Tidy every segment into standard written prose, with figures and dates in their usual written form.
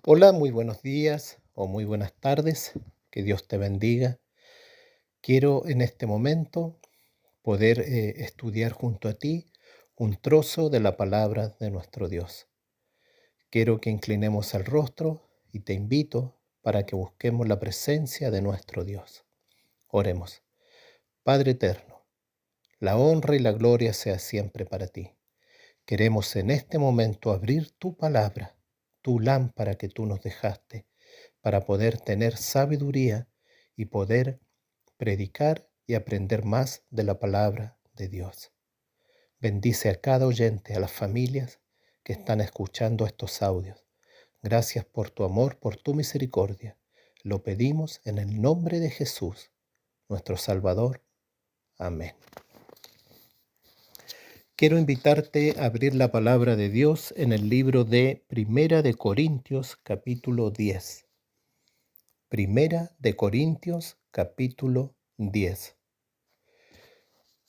Hola, muy buenos días o muy buenas tardes. Que Dios te bendiga. Quiero en este momento poder estudiar junto a ti un trozo de la palabra de nuestro Dios. Quiero que inclinemos el rostro y te invito para que busquemos la presencia de nuestro Dios. Oremos. Padre eterno, la honra y la gloria sea siempre para ti. Queremos en este momento abrir tu palabra, tu lámpara que tú nos dejaste, para poder tener sabiduría y poder predicar y aprender más de la palabra de Dios. Bendice a cada oyente, a las familias que están escuchando estos audios. Gracias por tu amor, por tu misericordia. Lo pedimos en el nombre de Jesús, nuestro Salvador. Amén. Quiero invitarte a abrir la palabra de Dios en el libro de Primera de Corintios, capítulo 10. Primera de Corintios, capítulo 10.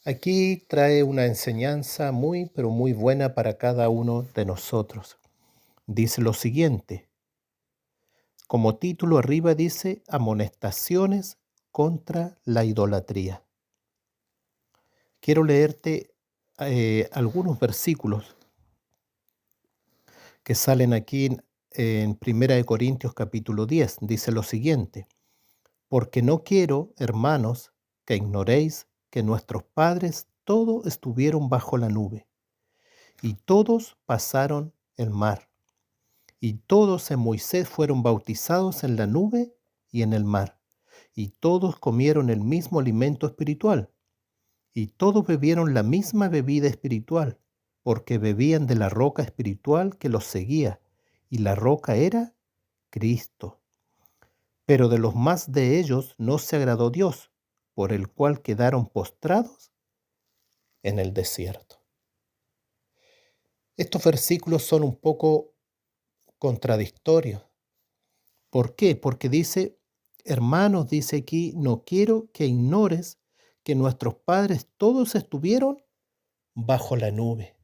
Aquí trae una enseñanza muy, pero muy buena para cada uno de nosotros. Dice lo siguiente, como título arriba dice, amonestaciones contra la idolatría. Quiero leerte algunos versículos que salen aquí en Primera de Corintios capítulo 10. Dice lo siguiente, porque no quiero, hermanos, que ignoréis que nuestros padres todos estuvieron bajo la nube, y todos pasaron el mar, y todos en Moisés fueron bautizados en la nube y en el mar, y todos comieron el mismo alimento espiritual, y todos bebieron la misma bebida espiritual, porque bebían de la roca espiritual que los seguía, y la roca era Cristo. Pero de los más de ellos no se agradó Dios, por el cual quedaron postrados en el desierto. Estos versículos son un poco contradictorios. ¿Por qué? Porque dice, hermanos, dice aquí, no quiero que ignores que nuestros padres todos estuvieron bajo la nube.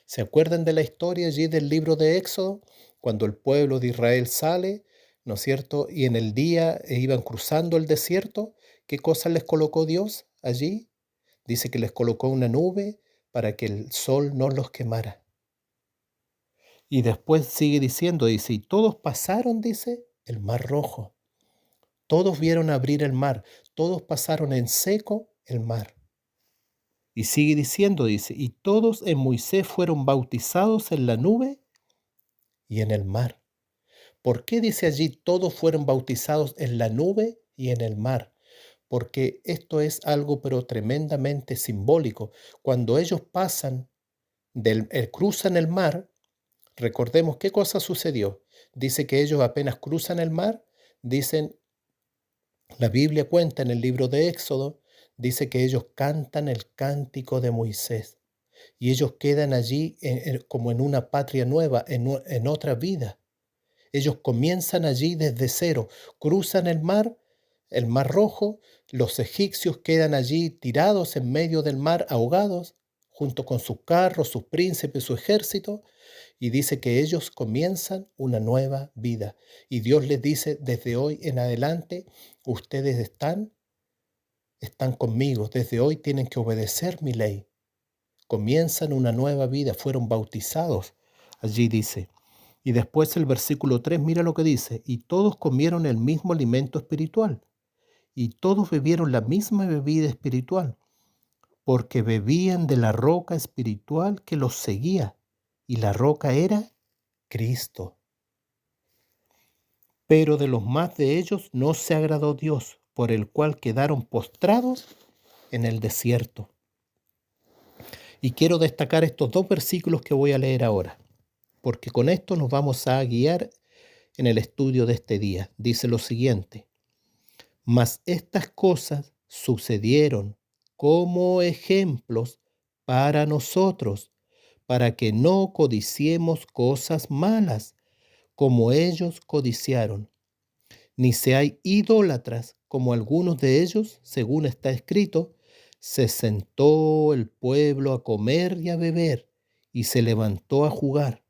¿Se acuerdan de la historia allí del libro de Éxodo? Cuando el pueblo de Israel sale, ¿no es cierto? Y en el día iban cruzando el desierto, ¿qué cosa les colocó Dios allí? Dice que les colocó una nube para que el sol no los quemara. Y después sigue diciendo, dice, y todos pasaron, dice, el mar rojo. Todos vieron abrir el mar, todos pasaron en seco el mar. Y sigue diciendo, dice, y todos en Moisés fueron bautizados en la nube y en el mar. ¿Por qué dice allí todos fueron bautizados en la nube y en el mar? Porque esto es algo pero tremendamente simbólico. Cuando ellos pasan, cruzan el mar, recordemos qué cosa sucedió. Dice que ellos apenas cruzan el mar, dicen, la Biblia cuenta en el libro de Éxodo, dice que ellos cantan el cántico de Moisés y ellos quedan allí como en una patria nueva, en otra vida. Ellos comienzan allí desde cero, cruzan el mar Rojo, los egipcios quedan allí tirados en medio del mar, ahogados, junto con sus carros, sus príncipes, su ejército, y dice que ellos comienzan una nueva vida. Y Dios les dice, desde hoy en adelante, ustedes están conmigo, desde hoy tienen que obedecer mi ley. Comienzan una nueva vida, fueron bautizados, allí dice. Y después el versículo 3, mira lo que dice, y todos comieron el mismo alimento espiritual, y todos bebieron la misma bebida espiritual, porque bebían de la roca espiritual que los seguía, y la roca era Cristo. Pero de los más de ellos no se agradó Dios, por el cual quedaron postrados en el desierto. Y quiero destacar estos dos versículos que voy a leer ahora, porque con esto nos vamos a guiar en el estudio de este día. Dice lo siguiente, mas estas cosas sucedieron como ejemplos para nosotros, para que no codiciemos cosas malas, como ellos codiciaron, ni seáis idólatras, como algunos de ellos, según está escrito, se sentó el pueblo a comer y a beber, y se levantó a jugar.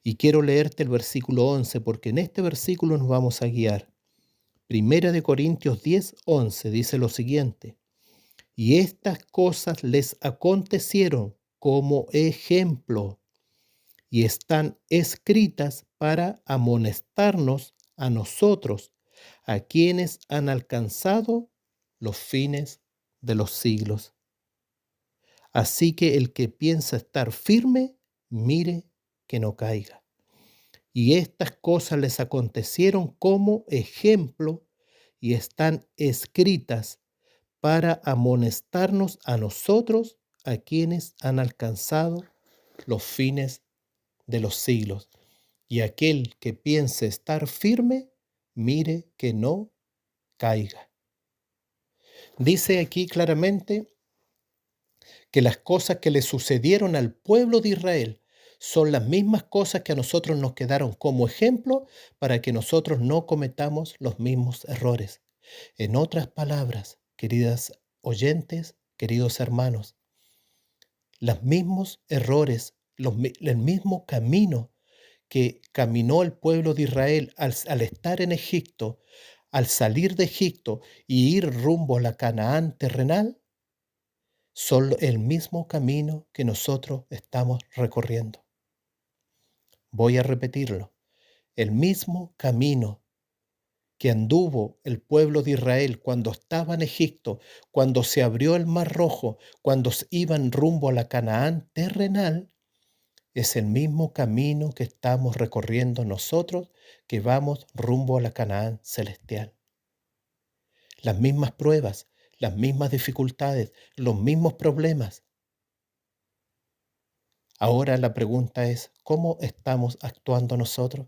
Y quiero leerte el versículo 11, porque en este versículo nos vamos a guiar. Primera de Corintios 10, 11 dice lo siguiente: y estas cosas les acontecieron como ejemplo y están escritas para amonestarnos a nosotros, a quienes han alcanzado los fines de los siglos. Así que el que piensa estar firme, mire que no caiga. Y estas cosas les acontecieron como ejemplo y están escritas para amonestarnos a nosotros, a quienes han alcanzado los fines de los siglos. Y aquel que piense estar firme, mire que no caiga. Dice aquí claramente que las cosas que le sucedieron al pueblo de Israel son las mismas cosas que a nosotros nos quedaron como ejemplo para que nosotros no cometamos los mismos errores. En otras palabras, queridas oyentes, queridos hermanos, los mismos errores, el mismo camino que caminó el pueblo de Israel al estar en Egipto, al salir de Egipto y ir rumbo a la Canaán terrenal, son el mismo camino que nosotros estamos recorriendo. Voy a repetirlo. El mismo camino que anduvo el pueblo de Israel cuando estaba en Egipto, cuando se abrió el Mar Rojo, cuando iban rumbo a la Canaán terrenal, es el mismo camino que estamos recorriendo nosotros que vamos rumbo a la Canaán celestial. Las mismas pruebas, las mismas dificultades, los mismos problemas. Ahora la pregunta es, ¿cómo estamos actuando nosotros?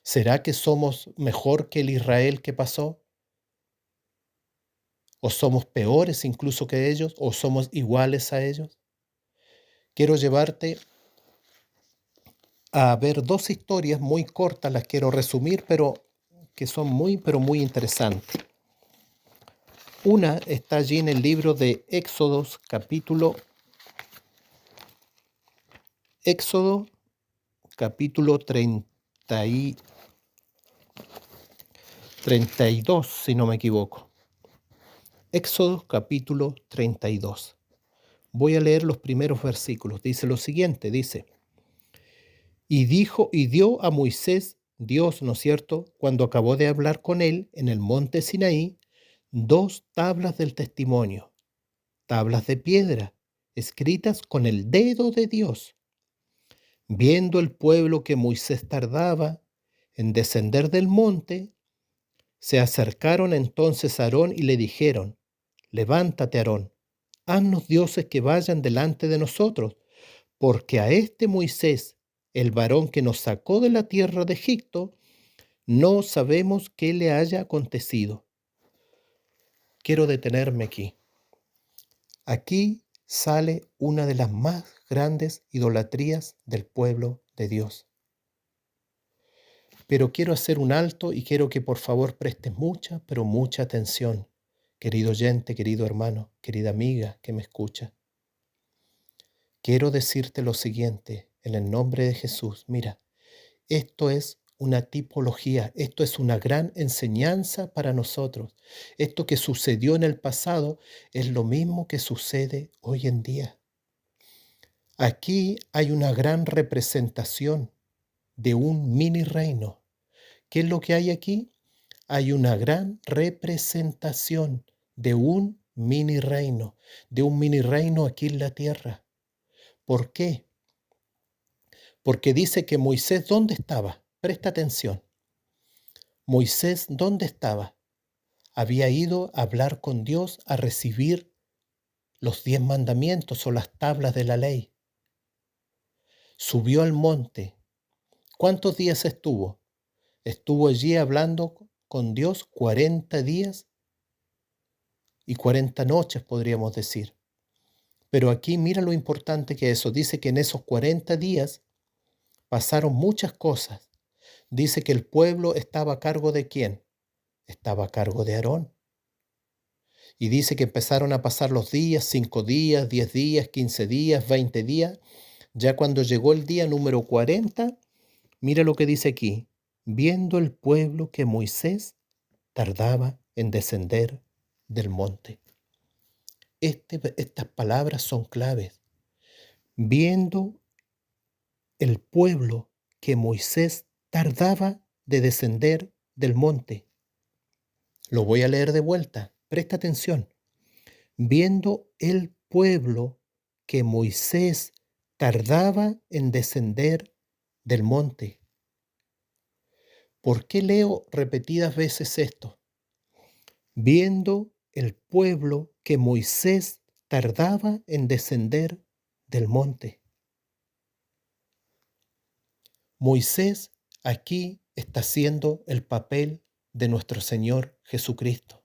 ¿Será que somos mejor que el Israel que pasó? ¿O somos peores incluso que ellos? ¿O somos iguales a ellos? Quiero llevarte a ver dos historias muy cortas, las quiero resumir, pero que son muy interesantes. Una está allí en el libro de Éxodo, capítulo 32, si no me equivoco. Éxodo capítulo 32. Voy a leer los primeros versículos. Dice lo siguiente, dice: y dio a Moisés, Dios, ¿no es cierto?, cuando acabó de hablar con él en el monte Sinaí, 2 tablas del testimonio, tablas de piedra, escritas con el dedo de Dios. Viendo el pueblo que Moisés tardaba en descender del monte, se acercaron entonces a Aarón y le dijeron: levántate, Aarón, haznos dioses que vayan delante de nosotros, porque a este Moisés, el varón que nos sacó de la tierra de Egipto, no sabemos qué le haya acontecido. Quiero detenerme aquí. Aquí sale una de las más grandes idolatrías del pueblo de Dios. Pero quiero hacer un alto y quiero que por favor prestes mucha, pero mucha atención, querido oyente, querido hermano, querida amiga que me escucha. Quiero decirte lo siguiente, en el nombre de Jesús. Mira, esto es una tipología, esto es una gran enseñanza para nosotros. Esto que sucedió en el pasado es lo mismo que sucede hoy en día. Aquí hay una gran representación de un mini reino. ¿Qué es lo que hay aquí? Hay una gran representación de un mini reino aquí en la tierra. ¿Por qué? Porque dice que Moisés, ¿dónde estaba? Presta atención. Moisés, ¿dónde estaba? Había ido a hablar con Dios, a recibir los 10 mandamientos o las tablas de la ley. Subió al monte. ¿Cuántos días estuvo? Estuvo allí hablando con Dios 40 días y 40 noches, podríamos decir. Pero aquí mira lo importante que eso. Dice que en esos 40 días pasaron muchas cosas. Dice que el pueblo estaba a cargo de ¿quién? Estaba a cargo de Aarón. Y dice que empezaron a pasar los días, 5 días, 10 días, 15 días, 20 días. Ya cuando llegó el día número 40, Mira lo que dice aquí. Viendo el pueblo que Moisés tardaba en descender del monte. Estas palabras son claves. Viendo el pueblo que Moisés tardaba de descender del monte. Lo voy a leer de vuelta. Presta atención. Viendo el pueblo que Moisés tardaba en descender del monte. ¿Por qué leo repetidas veces esto? Viendo el pueblo que Moisés tardaba en descender del monte. Moisés aquí está haciendo el papel de nuestro Señor Jesucristo.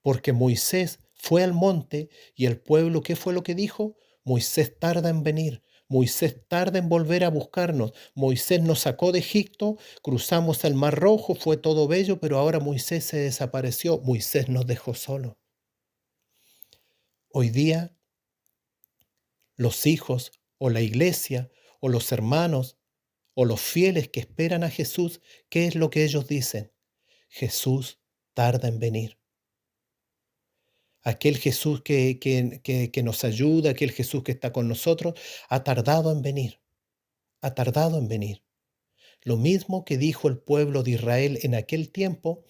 Porque Moisés fue al monte y el pueblo, ¿qué fue lo que dijo? Moisés tarda en venir, Moisés tarda en volver a buscarnos, Moisés nos sacó de Egipto, cruzamos el Mar Rojo, fue todo bello, pero ahora Moisés se desapareció, Moisés nos dejó solos. Hoy día los hijos o la iglesia o los hermanos o los fieles que esperan a Jesús, ¿qué es lo que ellos dicen? Jesús tarda en venir. Aquel Jesús que nos ayuda, aquel Jesús que está con nosotros, ha tardado en venir, ha tardado en venir. Lo mismo que dijo el pueblo de Israel en aquel tiempo,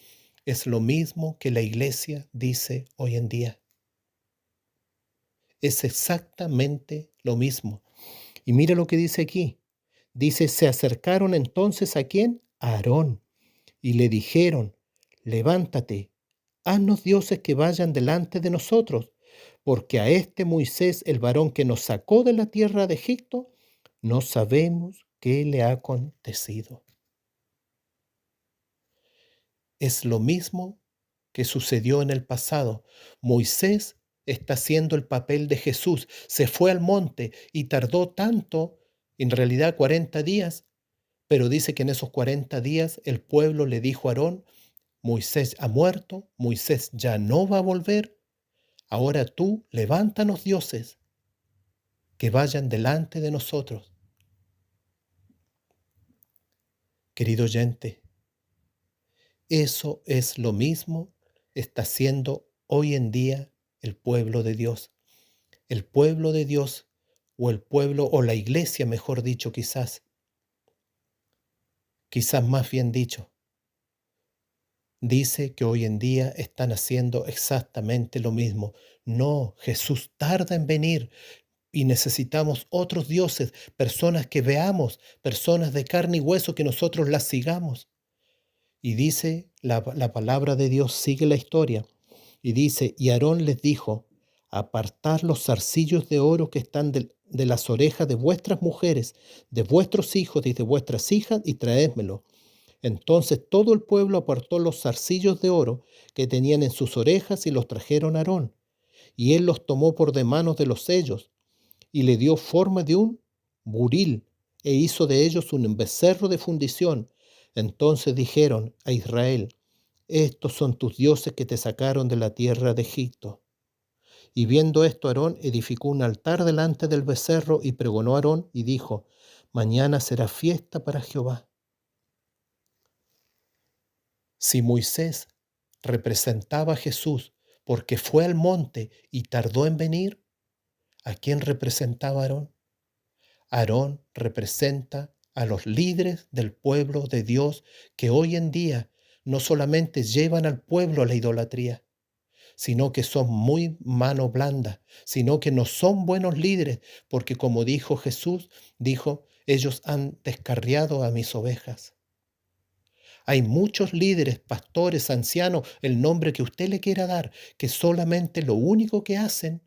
es lo mismo que la iglesia dice hoy en día. Es exactamente lo mismo. Y mira lo que dice aquí. Dice, se acercaron entonces ¿a quién? A Aarón. Y le dijeron, levántate, haznos dioses que vayan delante de nosotros, porque a este Moisés, el varón que nos sacó de la tierra de Egipto, no sabemos qué le ha acontecido. Es lo mismo que sucedió en el pasado. Moisés está haciendo el papel de Jesús. Se fue al monte y tardó tanto, en realidad 40 días, pero dice que en esos 40 días el pueblo le dijo a Aarón, Moisés ha muerto, Moisés ya no va a volver, ahora tú levántanos dioses que vayan delante de nosotros. Querido oyente, eso es lo mismo está haciendo hoy en día el pueblo de Dios. El pueblo de Dios o el pueblo o la iglesia, mejor dicho, quizás más bien dicho, dice que hoy en día están haciendo exactamente lo mismo. No, Jesús tarda en venir y necesitamos otros dioses, personas que veamos, personas de carne y hueso que nosotros las sigamos. Y dice la palabra de Dios, sigue la historia, y dice, y Aarón les dijo, apartad los zarcillos de oro que están de las orejas de vuestras mujeres, de vuestros hijos y de vuestras hijas, y traédmelo. Entonces todo el pueblo apartó los zarcillos de oro que tenían en sus orejas y los trajeron a Aarón. Y él los tomó por de manos de los sellos y le dio forma de un buril e hizo de ellos un becerro de fundición. Entonces dijeron a Israel, estos son tus dioses que te sacaron de la tierra de Egipto. Y viendo esto, Aarón edificó un altar delante del becerro y pregonó a Aarón y dijo, mañana será fiesta para Jehová. Si Moisés representaba a Jesús porque fue al monte y tardó en venir, ¿a quién representaba Aarón? Aarón representa a los líderes del pueblo de Dios que hoy en día no solamente llevan al pueblo a la idolatría, sino que son muy mano blanda, sino que no son buenos líderes, porque como dijo Jesús, dijo, ellos han descarriado a mis ovejas. Hay muchos líderes, pastores, ancianos, el nombre que usted le quiera dar, que solamente lo único que hacen,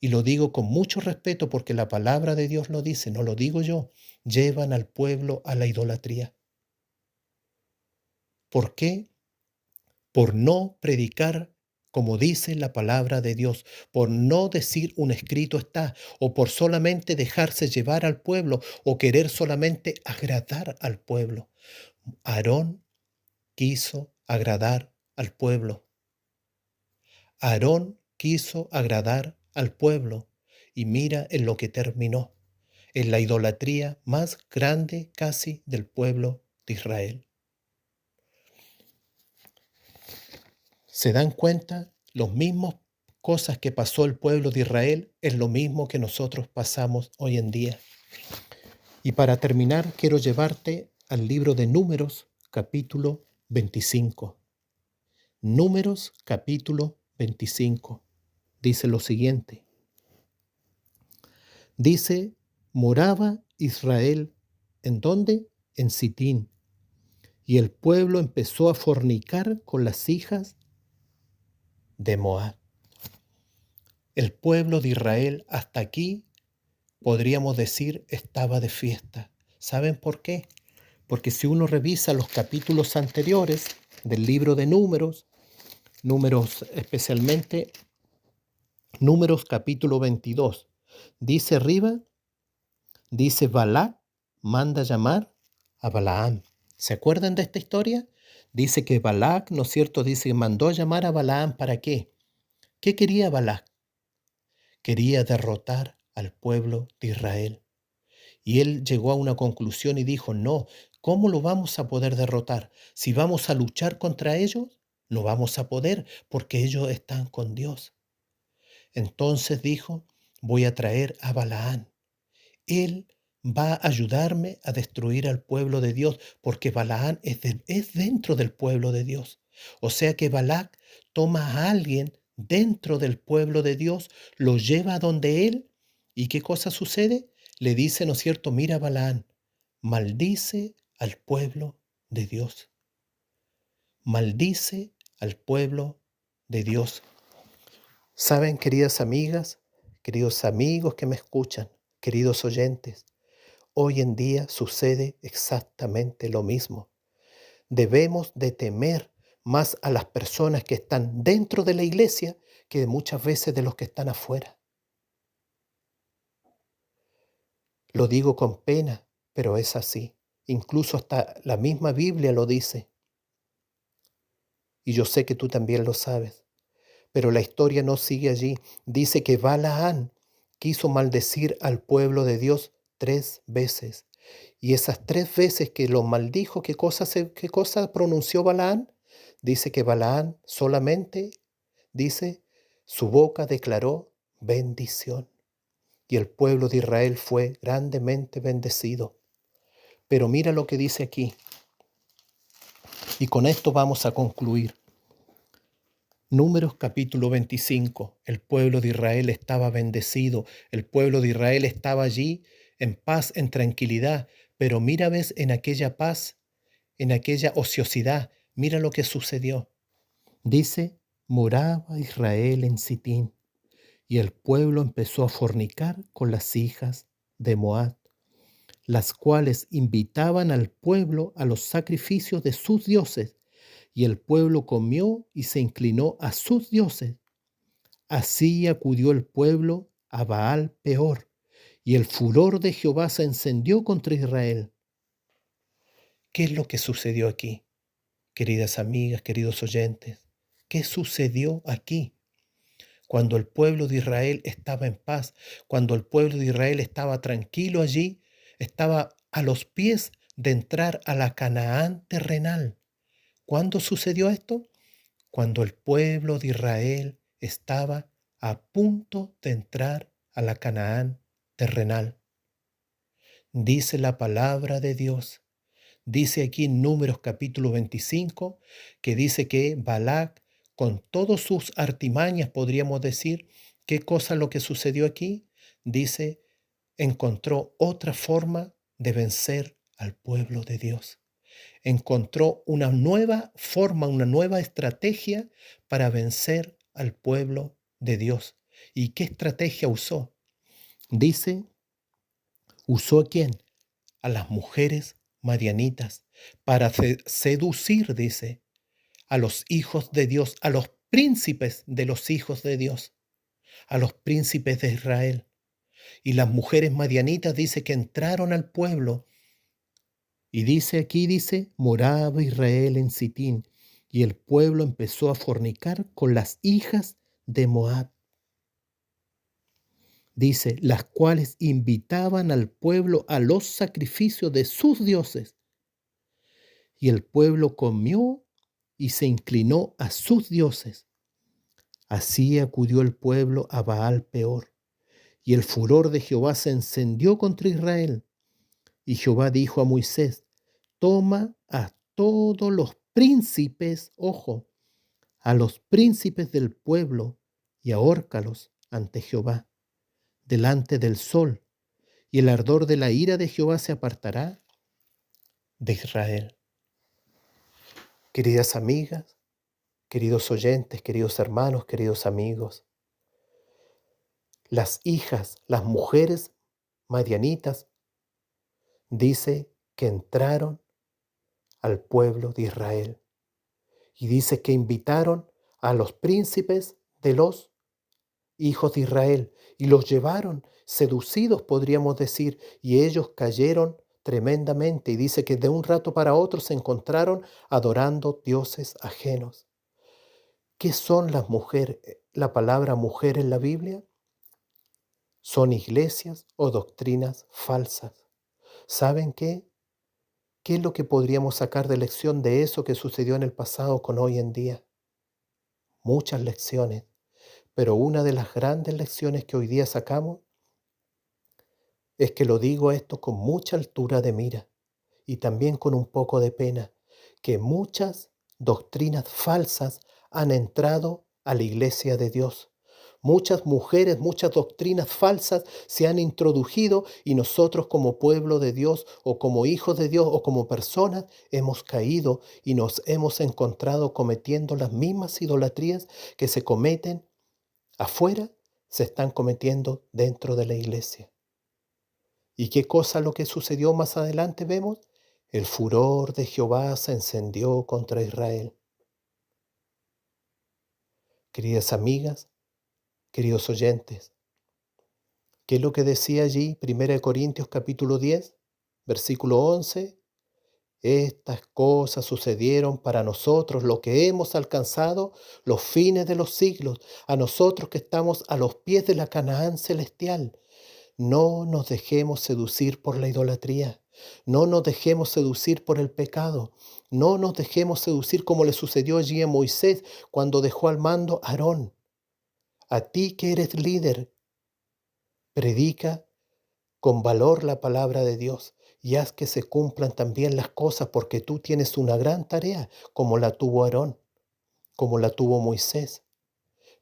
y lo digo con mucho respeto porque la palabra de Dios lo dice, no lo digo yo, llevan al pueblo a la idolatría. ¿Por qué? Por no predicar como dice la palabra de Dios, por no decir un escrito está, o por solamente dejarse llevar al pueblo, o querer solamente agradar al pueblo. Aarón quiso agradar al pueblo. Aarón quiso agradar al pueblo y mira en lo que terminó. en la idolatría más grande casi del pueblo de Israel. ¿Se dan cuenta? Los mismos cosas que pasó el pueblo de Israel es lo mismo que nosotros pasamos hoy en día. Y para terminar, quiero llevarte al libro de Números, capítulo 25. Números, capítulo 25. Dice lo siguiente. Dice, moraba Israel, ¿en dónde? En Sitín. Y el pueblo empezó a fornicar con las hijas de Moab. El pueblo de Israel hasta aquí, podríamos decir, estaba de fiesta. ¿Saben por qué? Porque si uno revisa los capítulos anteriores del libro de Números, especialmente Números capítulo 22, dice arriba, dice Balac manda llamar a Balaam. ¿Se acuerdan de esta historia? Dice que Balac, ¿no es cierto? Dice que mandó llamar a Balaam, ¿para qué? ¿Qué quería Balac? Quería derrotar al pueblo de Israel. Y él llegó a una conclusión y dijo, no, ¿cómo lo vamos a poder derrotar? Si vamos a luchar contra ellos, no vamos a poder porque ellos están con Dios. Entonces dijo, voy a traer a Balaam. Él va a ayudarme a destruir al pueblo de Dios porque Balaam es dentro del pueblo de Dios. O sea que Balac toma a alguien dentro del pueblo de Dios, lo lleva a donde él y ¿qué cosa sucede? Le dice, ¿no es cierto? Mira Balaam, maldice al pueblo de Dios. Maldice al pueblo de Dios. ¿Saben, queridas amigas, queridos amigos que me escuchan, queridos oyentes? Hoy en día sucede exactamente lo mismo. Debemos de temer más a las personas que están dentro de la iglesia que muchas veces de los que están afuera. Lo digo con pena, pero es así. Incluso hasta la misma Biblia lo dice. Y yo sé que tú también lo sabes. Pero la historia no sigue allí. Dice que Balaam quiso maldecir al pueblo de Dios 3 veces. Y esas 3 veces que lo maldijo, ¿qué cosa pronunció Balaam? Dice que Balaam solamente, dice, su boca declaró bendición. Y el pueblo de Israel fue grandemente bendecido. Pero mira lo que dice aquí. Y con esto vamos a concluir. Números capítulo 25. El pueblo de Israel estaba bendecido. El pueblo de Israel estaba allí en paz, en tranquilidad. Pero mira, ves, en aquella paz, en aquella ociosidad, mira lo que sucedió. Dice, moraba Israel en Sitín, y el pueblo empezó a fornicar con las hijas de Moab, las cuales invitaban al pueblo a los sacrificios de sus dioses, y el pueblo comió y se inclinó a sus dioses. Así acudió el pueblo a Baal Peor, y el furor de Jehová se encendió contra Israel. ¿Qué es lo que sucedió aquí, queridas amigas, queridos oyentes? ¿Qué sucedió aquí? Cuando el pueblo de Israel estaba en paz, cuando el pueblo de Israel estaba tranquilo allí, estaba a los pies de entrar a la Canaán terrenal. ¿Cuándo sucedió esto? Cuando el pueblo de Israel estaba a punto de entrar a la Canaán terrenal. Dice la palabra de Dios. Dice aquí en Números capítulo 25, que dice que Balac, con todas sus artimañas, podríamos decir, ¿qué cosa lo que sucedió aquí? Dice, encontró otra forma de vencer al pueblo de Dios. Encontró una nueva forma, una nueva estrategia para vencer al pueblo de Dios. ¿Y qué estrategia usó? Dice, ¿usó a quién? A las mujeres madianitas para seducir, dice, a los hijos de Dios, a los príncipes de los hijos de Dios, a los príncipes de Israel. Y las mujeres madianitas dice que entraron al pueblo. Y dice aquí, dice, moraba Israel en Sitín, y el pueblo empezó a fornicar con las hijas de Moab. Dice, las cuales invitaban al pueblo a los sacrificios de sus dioses. Y el pueblo comió y se inclinó a sus dioses. Así acudió el pueblo a Baal Peor, y el furor de Jehová se encendió contra Israel. Y Jehová dijo a Moisés, toma a todos los príncipes, ojo, a los príncipes del pueblo, y ahórcalos ante Jehová, delante del sol, y el ardor de la ira de Jehová se apartará de Israel. Queridas amigas, queridos oyentes, queridos hermanos, queridos amigos, las hijas, las mujeres madianitas, dice que entraron al pueblo de Israel y dice que invitaron a los príncipes de los hijos de Israel y los llevaron seducidos, podríamos decir, y ellos cayeron tremendamente y dice que de un rato para otro se encontraron adorando dioses ajenos. ¿Qué son las mujeres? La palabra mujer en la Biblia son iglesias o doctrinas falsas. ¿Saben qué? ¿Qué es lo que podríamos sacar de lección de eso que sucedió en el pasado con hoy en día? Muchas lecciones, pero una de las grandes lecciones que hoy día sacamos es que lo digo esto con mucha altura de mira y también con un poco de pena, que muchas doctrinas falsas han entrado a la iglesia de Dios. Muchas mujeres, muchas doctrinas falsas se han introducido y nosotros como pueblo de Dios o como hijos de Dios o como personas hemos caído y nos hemos encontrado cometiendo las mismas idolatrías que se cometen afuera, se están cometiendo dentro de la iglesia. ¿Y qué cosa lo que sucedió más adelante vemos? El furor de Jehová se encendió contra Israel. Queridas amigas, queridos oyentes, ¿qué es lo que decía allí 1 Corintios capítulo 10, versículo 11? Estas cosas sucedieron para nosotros, lo que hemos alcanzado, los fines de los siglos, a nosotros que estamos a los pies de la Canaán celestial. No nos dejemos seducir por la idolatría. No nos dejemos seducir por el pecado. No nos dejemos seducir como le sucedió allí a Moisés cuando dejó al mando a Aarón. A ti que eres líder, predica con valor la palabra de Dios y haz que se cumplan también las cosas porque tú tienes una gran tarea como la tuvo Aarón, como la tuvo Moisés.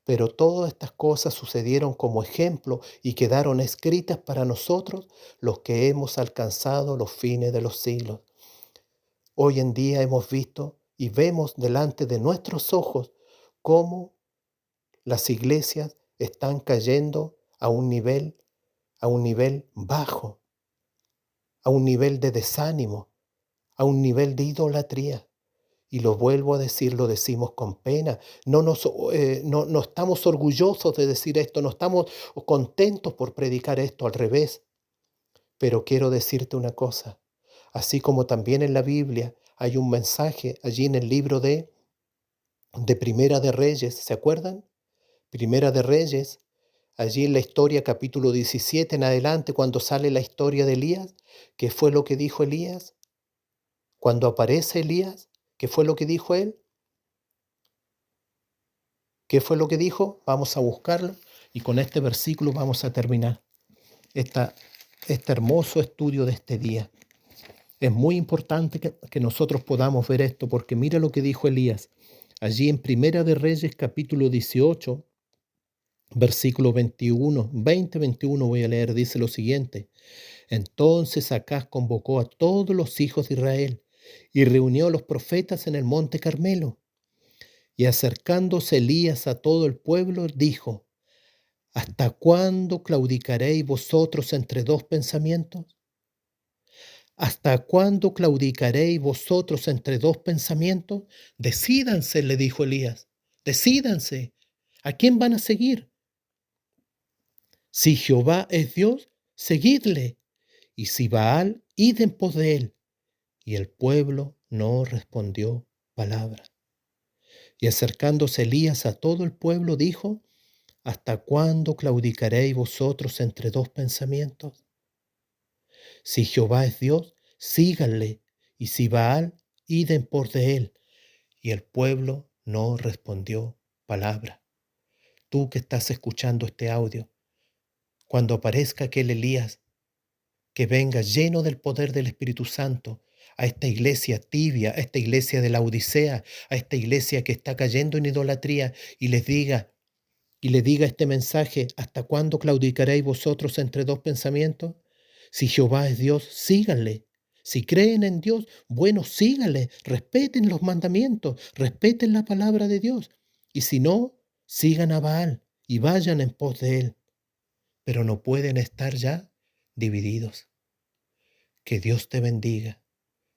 Pero todas estas cosas sucedieron como ejemplo y quedaron escritas para nosotros, los que hemos alcanzado los fines de los siglos. Hoy en día hemos visto y vemos delante de nuestros ojos cómo las iglesias están cayendo a un nivel bajo, a un nivel de desánimo, a un nivel de idolatría. Y lo vuelvo a decir, lo decimos con pena. No estamos orgullosos de decir esto, no estamos contentos por predicar esto, al revés. Pero quiero decirte una cosa, así como también en la Biblia hay un mensaje allí en el libro de Primera de Reyes, ¿se acuerdan? Primera de Reyes, allí en la historia capítulo 17 en adelante, cuando sale la historia de Elías, ¿qué fue lo que dijo Elías? Cuando aparece Elías, ¿qué fue lo que dijo él? ¿Qué fue lo que dijo? Vamos a buscarlo y con este versículo vamos a terminar este hermoso estudio de este día. Es muy importante que nosotros podamos ver esto porque mira lo que dijo Elías. Allí en Primera de Reyes capítulo 18, versículo 21, 20-21 voy a leer, dice lo siguiente. Entonces Acaz convocó a todos los hijos de Israel y reunió a los profetas en el monte Carmelo. Y acercándose Elías a todo el pueblo, dijo, ¿hasta cuándo claudicaréis vosotros entre dos pensamientos? ¿Hasta cuándo claudicaréis vosotros entre dos pensamientos? Decídanse, le dijo Elías, decídanse. ¿A quién van a seguir? Si Jehová es Dios, seguidle. Y si Baal, id en pos de él. Y el pueblo no respondió palabra. Y acercándose Elías a todo el pueblo, dijo, ¿Hasta cuándo claudicaréis vosotros entre dos pensamientos? Si Jehová es Dios, síganle, y si Baal, id en pos de él. Y el pueblo no respondió palabra. Tú que estás escuchando este audio, cuando aparezca aquel Elías, que venga lleno del poder del Espíritu Santo a esta iglesia tibia, a esta iglesia de la Odisea, a esta iglesia que está cayendo en idolatría, y le diga este mensaje: ¿hasta cuándo claudicaréis vosotros entre dos pensamientos? Si Jehová es Dios, síganle. Si creen en Dios, bueno, síganle, respeten los mandamientos, respeten la palabra de Dios. Y si no, sigan a Baal y vayan en pos de él. Pero no pueden estar ya divididos. Que Dios te bendiga,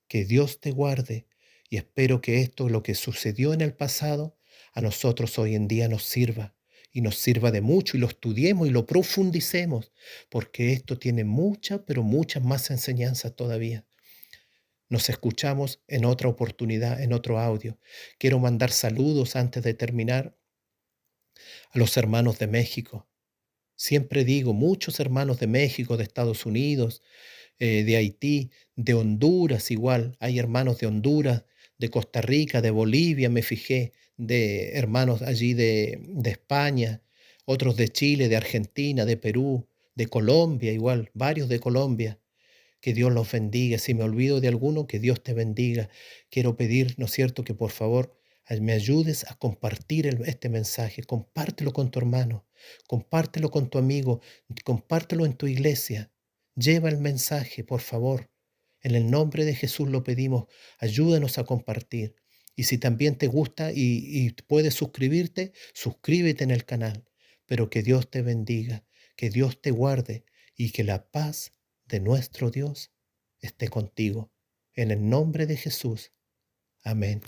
que Dios te guarde, y espero que esto, lo que sucedió en el pasado, a nosotros hoy en día nos sirva, y nos sirva de mucho, y lo estudiemos y lo profundicemos, porque esto tiene muchas, pero muchas más enseñanzas todavía. Nos escuchamos en otra oportunidad, en otro audio. Quiero mandar saludos antes de terminar a los hermanos de México. Siempre digo, muchos hermanos de México, de Estados Unidos, de Haití, de Honduras igual. Hay hermanos de Honduras, de Costa Rica, de Bolivia, me fijé, de hermanos allí de España, otros de Chile, de Argentina, de Perú, de Colombia igual, varios de Colombia. Que Dios los bendiga. Si me olvido de alguno, que Dios te bendiga. Quiero pedir, ¿no es cierto?, que por favor me ayudes a compartir este mensaje. Compártelo con tu hermano, compártelo con tu amigo, compártelo en tu iglesia. Lleva el mensaje, por favor. En el nombre de Jesús lo pedimos. Ayúdanos a compartir. Y si también te gusta y puedes suscribirte, suscríbete en el canal. Pero que Dios te bendiga, que Dios te guarde y que la paz de nuestro Dios esté contigo. En el nombre de Jesús. Amén.